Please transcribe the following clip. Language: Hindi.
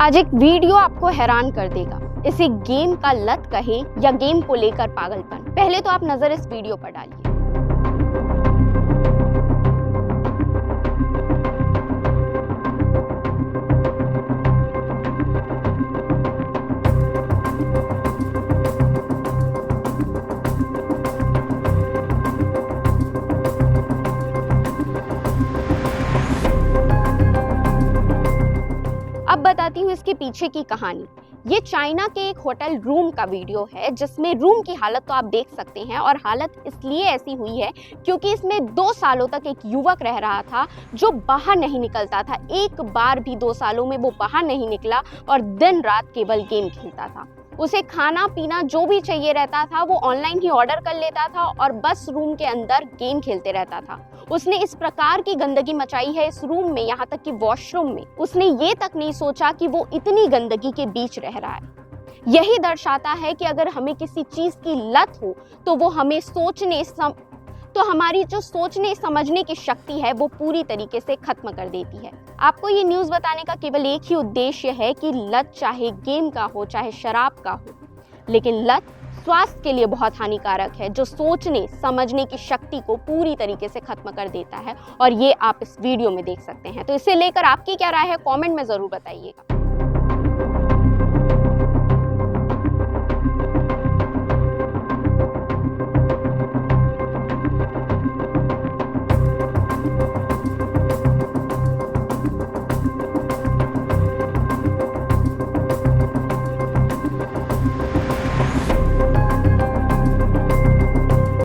आज एक वीडियो आपको हैरान कर देगा। इसे गेम का लत कहे या गेम को लेकर पागलपन। पहले तो आप नजर इस वीडियो पर डालिए। अब बताती हूँ इसके पीछे की कहानी। ये चाइना के एक होटल रूम का वीडियो है, जिसमें रूम की हालत तो आप देख सकते हैं, और हालत इसलिए ऐसी हुई है क्योंकि इसमें 2 सालों तक एक युवक रह रहा था जो बाहर नहीं निकलता था। एक बार भी 2 सालों में वो बाहर नहीं निकला और दिन रात केवल गेम खेलता था। उसे खाना पीना जो भी चाहिए रहता था वो ऑनलाइन ही ऑर्डर कर लेता था और बस रूम के अंदर गेम खेलते रहता था। उसने इस प्रकार की गंदगी मचाई है इस रूम में, यहाँ तक कि वॉशरूम में। उसने ये तक नहीं सोचा कि वो इतनी गंदगी के बीच रह रहा है। यही दर्शाता है कि अगर हमें किसी चीज की लत हो तो वो हमें हमारी जो सोचने समझने की शक्ति है वो पूरी तरीके से खत्म कर देती है। आपको ये न्यूज़ बताने का केवल एक ही उद्देश्य है कि लत चाहे गेम का हो चाहे शराब का हो, लेकिन लत स्वास्थ्य के लिए बहुत हानिकारक है, जो सोचने समझने की शक्ति को पूरी तरीके से खत्म कर देता है। और ये आप इस वीडियो में देख सकते हैं। तो इसे लेकर आपकी क्या राय है, कमेंट में जरूर बताइएगा।